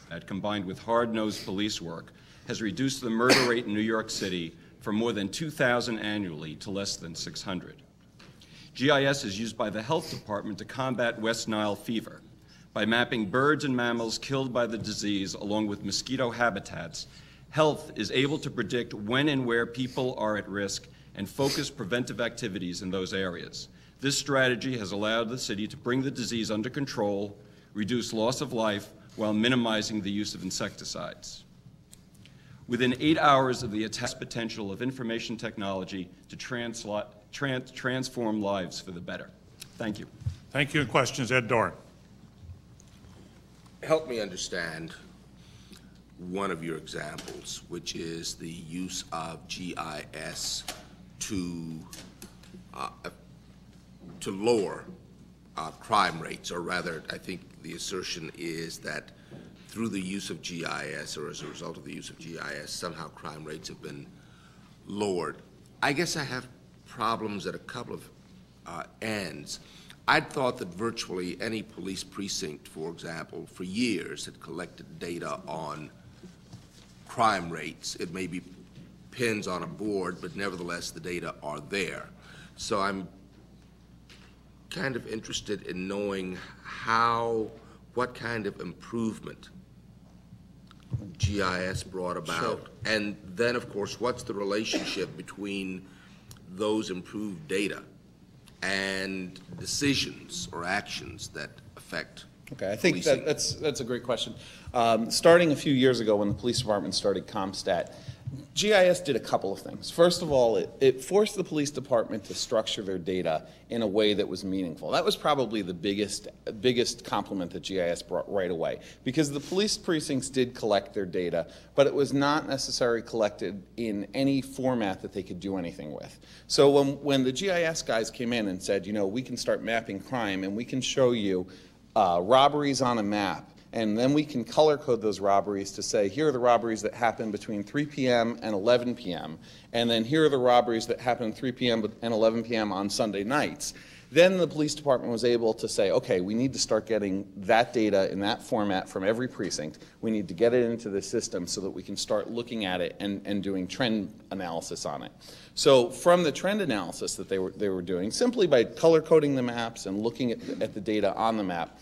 that, combined with hard-nosed police work, has reduced the murder rate in New York City from more than 2,000 annually to less than 600. GIS is used by the Health Department to combat West Nile fever. By mapping birds and mammals killed by the disease along with mosquito habitats, Health is able to predict when and where people are at risk and focus preventive activities in those areas. This strategy has allowed the city to bring the disease under control, reduce loss of life, while minimizing the use of insecticides. Within 8 hours of the attack potential of information technology to transform lives for the better. Thank you. Thank you. Questions, Ed Doran. Help me understand one of your examples, which is the use of GIS to lower crime rates, or rather, I think the assertion is that through the use of GIS, or as a result of the use of GIS, somehow crime rates have been lowered. I guess I have problems at a couple of ends. I'd thought that virtually any police precinct, for example, for years had collected data on crime rates. It may be pins on a board, but nevertheless the data are there. So I'm kind of interested in knowing what kind of improvement GIS brought about. Sure. And then, of course, what's the relationship between those improved data and decisions or actions that affect Okay, I think policing? that's a great question. Starting a few years ago when the police department started CompStat, GIS did a couple of things. First of all, it forced the police department to structure their data in a way that was meaningful. That was probably the biggest compliment that GIS brought right away, because the police precincts did collect their data, but it was not necessarily collected in any format that they could do anything with. So when the GIS guys came in and said, you know, we can start mapping crime and we can show you robberies on a map, and then we can color code those robberies to say, here are the robberies that happen between 3 p.m. and 11 p.m., and then here are the robberies that happen 3 p.m. and 11 p.m. on Sunday nights. Then the police department was able to say, okay, we need to start getting that data in that format from every precinct. We need to get it into the system so that we can start looking at it and doing trend analysis on it. So from the trend analysis that they were doing, simply by color coding the maps and looking at the data on the map,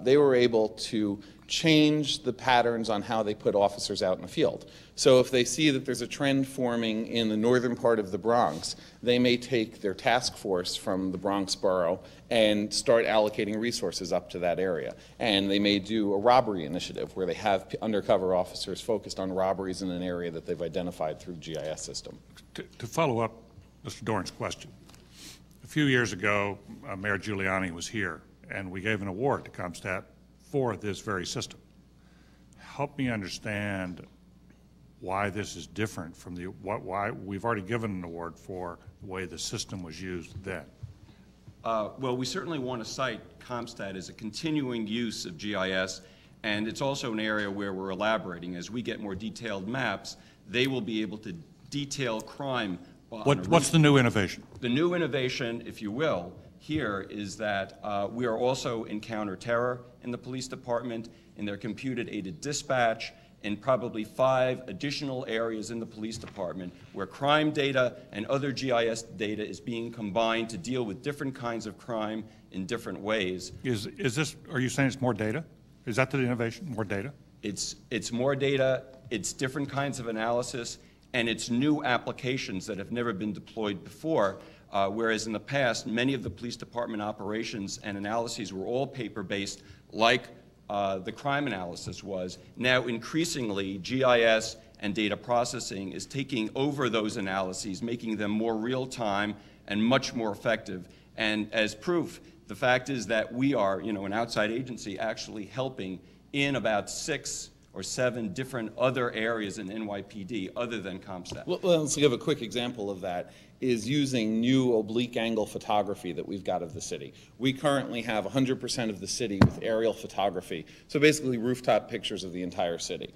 they were able to change the patterns on how they put officers out in the field. So if they see that there's a trend forming in the northern part of the Bronx, they may take their task force from the Bronx borough and start allocating resources up to that area. And they may do a robbery initiative where they have undercover officers focused on robberies in an area that they've identified through the GIS system. To follow up Mr. Doran's question, a few years ago, Mayor Giuliani was here, and we gave an award to CompStat for this very system. Help me understand why this is different from why we've already given an award for the way the system was used then. Well, we certainly want to cite CompStat as a continuing use of GIS, and it's also an area where we're elaborating. As we get more detailed maps, they will be able to detail crime. What's the new innovation? The new innovation, if you will, here is that we are also in counter-terror in the police department, in their computer-aided dispatch, in probably 5 additional areas in the police department where crime data and other GIS data is being combined to deal with different kinds of crime in different ways. Are you saying it's more data? Is that the innovation, more data? It's more data, it's different kinds of analysis, and it's new applications that have never been deployed before. Whereas in the past, many of the police department operations and analyses were all paper-based, like the crime analysis was. Now, increasingly, GIS and data processing is taking over those analyses, making them more real-time and much more effective. And as proof, the fact is that we are, an outside agency actually helping in about 6 or 7 different other areas in NYPD other than CompStat. Well, let's give a quick example of that, is using new oblique angle photography that we've got of the city. We currently have 100% of the city with aerial photography, so basically rooftop pictures of the entire city.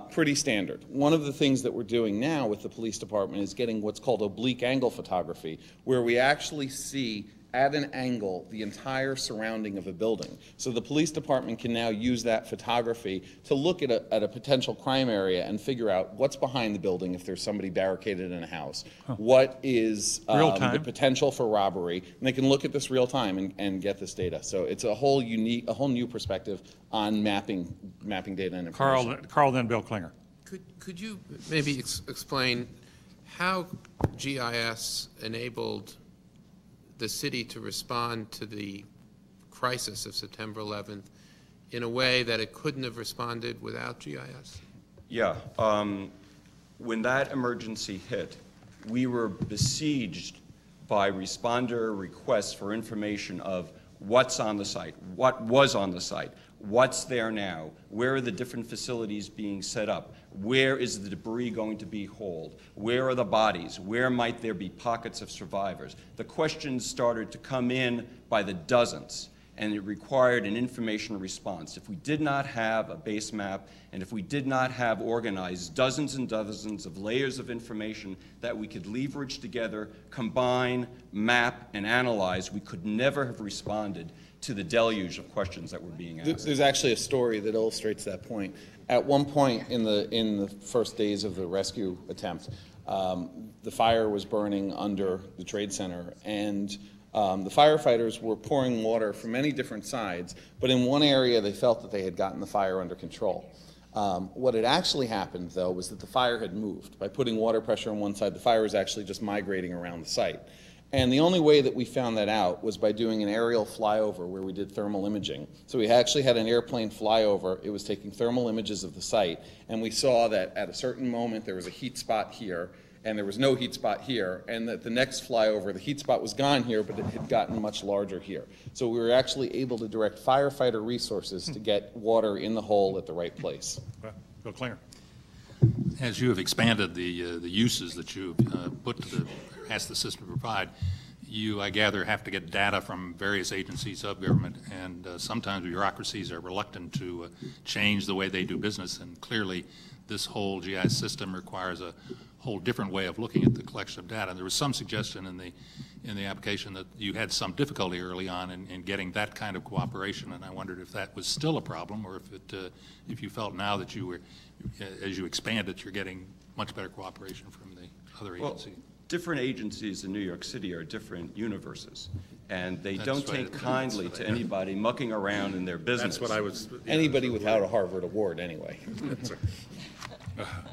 Pretty standard. One of the things that we're doing now with the police department is getting what's called oblique angle photography, where we actually see at an angle the entire surrounding of a building. So the police department can now use that photography to look at a potential crime area and figure out what's behind the building if there's somebody barricaded in a house, what is the potential for robbery, and they can look at this real time and get this data. So it's a whole new perspective on mapping data and information. Carl, then Bill Klinger. Could you maybe explain how GIS enabled the city to respond to the crisis of September 11th in a way that it couldn't have responded without GIS? Yeah. When that emergency hit, we were besieged by responder requests for information of what's on the site, what was on the site, what's there now, where are the different facilities being set up, where is the debris going to be hauled, where are the bodies, where might there be pockets of survivors. The questions started to come in by the dozens, and it required an information response. If we did not have a base map, and if we did not have organized dozens and dozens of layers of information that we could leverage together, combine, map, and analyze, we could never have responded to the deluge of questions that were being asked. There's actually a story that illustrates that point. At one point in the first days of the rescue attempt, the fire was burning under the Trade Center, and the firefighters were pouring water from many different sides, but in one area they felt that they had gotten the fire under control. What had actually happened, though, was that the fire had moved. By putting water pressure on one side, the fire was actually just migrating around the site. And the only way that we found that out was by doing an aerial flyover where we did thermal imaging. So we actually had an airplane flyover. It was taking thermal images of the site, and we saw that at a certain moment there was a heat spot here, and there was no heat spot here, and that the next flyover, the heat spot was gone here, but it had gotten much larger here. So we were actually able to direct firefighter resources to get water in the hole at the right place. Bill Klinger. As you have expanded the uses that you asked the system to provide, you, I gather, have to get data from various agencies of government, and sometimes bureaucracies are reluctant to change the way they do business, and clearly this whole GIS system requires a whole different way of looking at the collection of data. And there was some suggestion in the application that you had some difficulty early on in getting that kind of cooperation, and I wondered if that was still a problem, or if you felt now that you were, as you expand it, you're getting much better cooperation from the other agencies. Well, different agencies in New York City are different universes, and they That's don't right. take kindly to anybody mucking around in their business. That's what I was. Anybody without a Harvard award, anyway.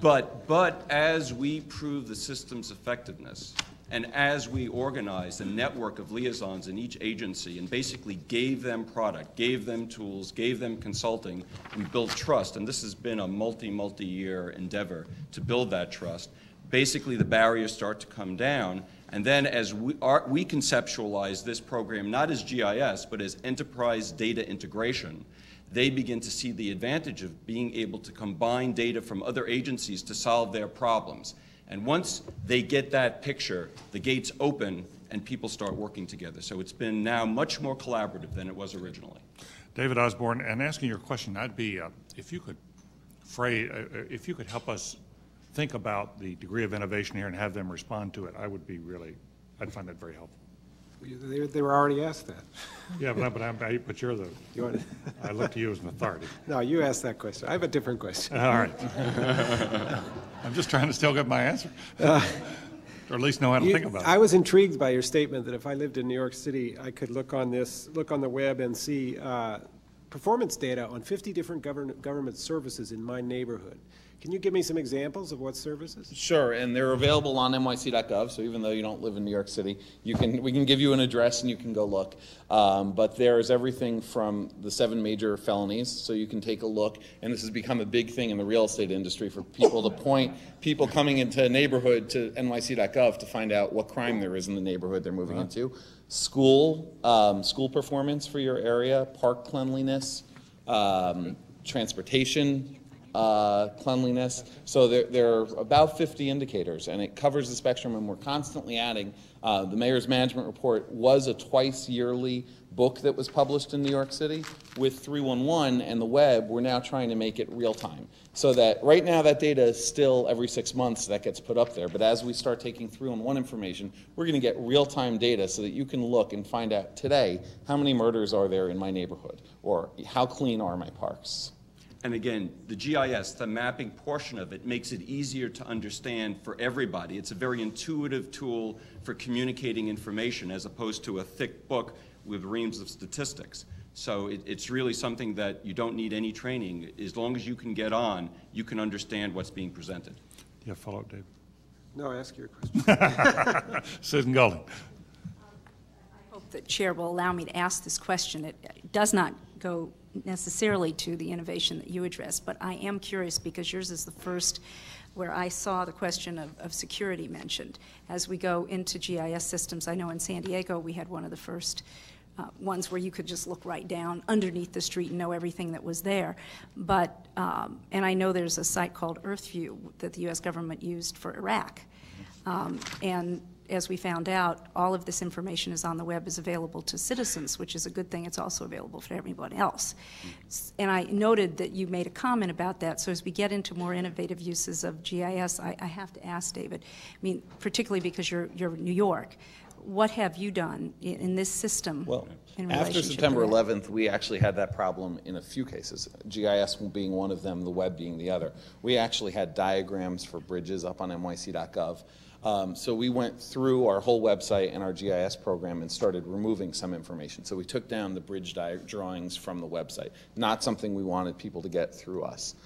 But as we prove the system's effectiveness, and as we organized a network of liaisons in each agency and basically gave them product, gave them tools, gave them consulting, we built trust. And this has been a multi-year endeavor to build that trust. Basically, the barriers start to come down. And then as we conceptualize this program not as GIS, but as enterprise data integration, they begin to see the advantage of being able to combine data from other agencies to solve their problems. And once they get that picture, the gates open and people start working together. So it's been now much more collaborative than it was originally. David Osborne, and asking your question, I'd be, if you could help us think about the degree of innovation here and have them respond to it, I'd find that very helpful. They were already asked that. Yeah, but you're the, I look to you as an authority. No, you asked that question. I have a different question. All right. I'm just trying to still get my answer, or at least know how to think about it. I was intrigued by your statement that if I lived in New York City, I could look on the web and see performance data on 50 different government services in my neighborhood. Can you give me some examples of what services? Sure, and they're available on nyc.gov, so even though you don't live in New York City, we can give you an address and you can go look. But there's everything from the 7 major felonies, so you can take a look, and this has become a big thing in the real estate industry for people to point people coming into a neighborhood to nyc.gov to find out what crime there is in the neighborhood they're moving into. School performance for your area, park cleanliness, transportation, cleanliness. So there are about 50 indicators, and it covers the spectrum, and we're constantly adding. The Mayor's Management Report was a twice yearly book that was published in New York City. With 311 and the web, we're now trying to make it real time. So that right now that data is still every 6 months that gets put up there. But as we start taking 311 information, we're going to get real-time data so that you can look and find out today how many murders are there in my neighborhood, or how clean are my parks. And again, the GIS, the mapping portion of it, makes it easier to understand for everybody. It's a very intuitive tool for communicating information as opposed to a thick book with reams of statistics. So it's really something that you don't need any training. As long as you can get on, you can understand what's being presented. You have a follow-up, Dave? No, ask your question. Susan Golding. I hope the chair will allow me to ask this question. It does not go necessarily to the innovation that you addressed, but I am curious because yours is the first where I saw the question of security mentioned. As we go into GIS systems, I know in San Diego we had one of the first ones where you could just look right down underneath the street and know everything that was there. But, and I know there's a site called EarthView that the U.S. government used for Iraq. And as we found out, all of this information is on the web, is available to citizens, which is a good thing. It's also available for everyone else. And I noted that you made a comment about that. So as we get into more innovative uses of GIS, I have to ask David, I mean, particularly because you're New York, what have you done in this system? Well, in after September 11th, we actually had that problem in a few cases, GIS being one of them, the web being the other. We actually had diagrams for bridges up on nyc.gov. So we went through our whole website and our GIS program and started removing some information. So we took down the bridge drawings from the website, not something we wanted people to get through us.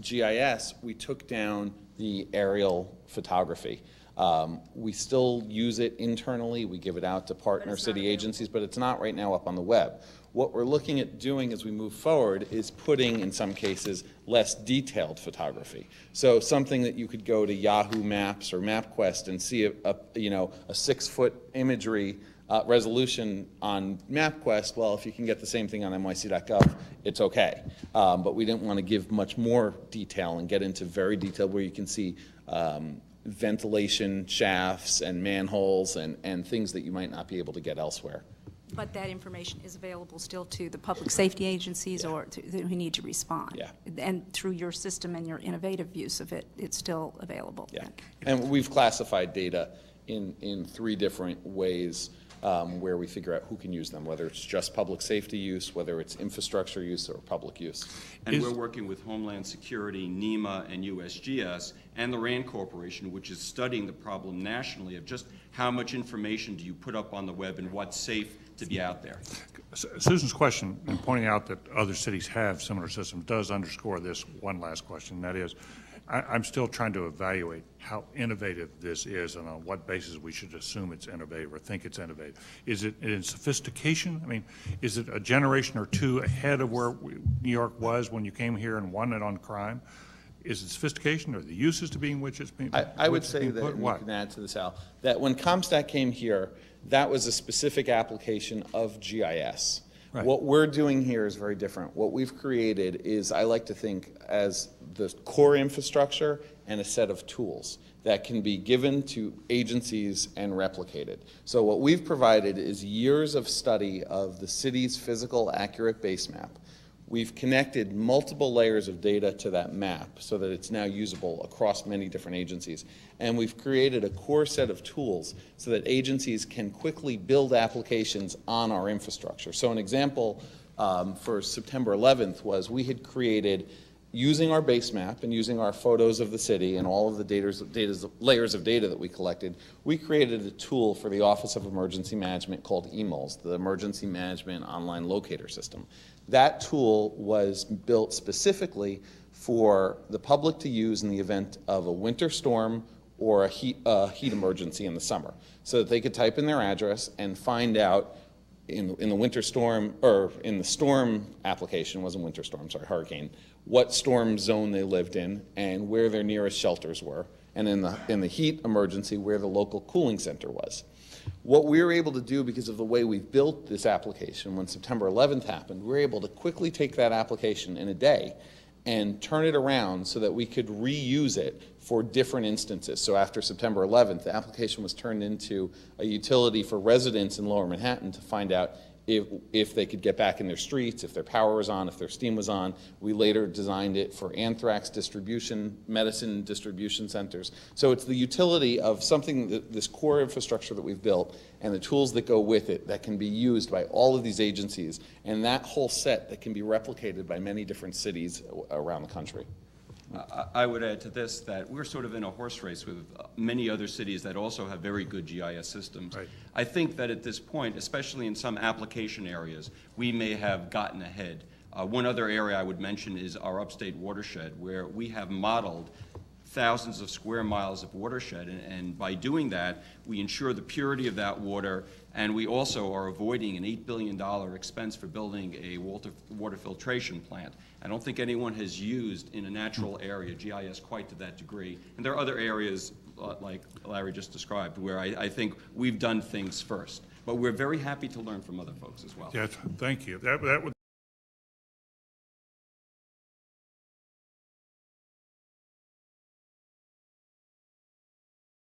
GIS, we took down the aerial photography. We still use it internally. We give it out to partner city agencies, but it's not right now up on the web. What we're looking at doing as we move forward is putting, in some cases, less detailed photography. So something that you could go to Yahoo Maps or MapQuest and see a 6-foot imagery resolution on MapQuest. Well, if you can get the same thing on nyc.gov, it's okay. But we didn't want to give much more detail and get into very detailed where you can see ventilation shafts and manholes and things that you might not be able to get elsewhere. But that information is available still to the public safety agencies or who need to respond. Yeah. And through your system and your innovative use of it, it's still available. Yeah. And we've classified data in 3 different ways where we figure out who can use them, whether it's just public safety use, whether it's infrastructure use, or public use. And we're working with Homeland Security, NEMA, and USGS, and the RAND Corporation, which is studying the problem nationally of just how much information do you put up on the web and what's safe to be out there. Susan's question, in pointing out that other cities have similar systems, does underscore this one last question. That is, I'm still trying to evaluate how innovative this is and on what basis we should assume it's innovative or think it's innovative. Is it in sophistication? I mean, is it a generation or 2 ahead of where New York was when you came here and won it on crime? Is it sophistication or the uses to being which it's being I would say that, and you can add to this, Al, that when CompStat came here, that was a specific application of GIS. Right. What we're doing here is very different. What we've created is, I like to think, as the core infrastructure and a set of tools that can be given to agencies and replicated. So what we've provided is years of study of the city's physical accurate base map. We've connected multiple layers of data to that map so that it's now usable across many different agencies. And we've created a core set of tools so that agencies can quickly build applications on our infrastructure. So an example for September 11th was we had created, using our base map and using our photos of the city and all of the layers of data that we collected, we created a tool for the Office of Emergency Management called EMALS, the Emergency Management Online Locator System. That tool was built specifically for the public to use in the event of a winter storm or a heat emergency in the summer, so that they could type in their address and find out in the winter storm, or in the storm application, wasn't winter storm, sorry, hurricane, what storm zone they lived in and where their nearest shelters were, and in the heat emergency, where the local cooling center was. What we were able to do, because of the way we built this application when September 11th happened, we were able to quickly take that application in a day and turn it around so that we could reuse it for different instances. So after September 11th, the application was turned into a utility for residents in Lower Manhattan to find out if they could get back in their streets, if their power was on, if their steam was on. We later designed it for anthrax distribution, medicine distribution centers. So it's the utility of something, this core infrastructure that we've built and the tools that go with it that can be used by all of these agencies, and that whole set that can be replicated by many different cities around the country. I would add to this that we're sort of in a horse race with many other cities that also have very good GIS systems. Right. I think that at this point, especially in some application areas, we may have gotten ahead. One other area I would mention is our upstate watershed, where we have modeled thousands of square miles of watershed, and by doing that, we ensure the purity of that water, and we also are avoiding an $8 billion expense for building a water filtration plant. I don't think anyone has used in a natural area GIS quite to that degree, and there are other areas like Larry just described where I think we've done things first, but we're very happy to learn from other folks as well. Yes, thank you. That would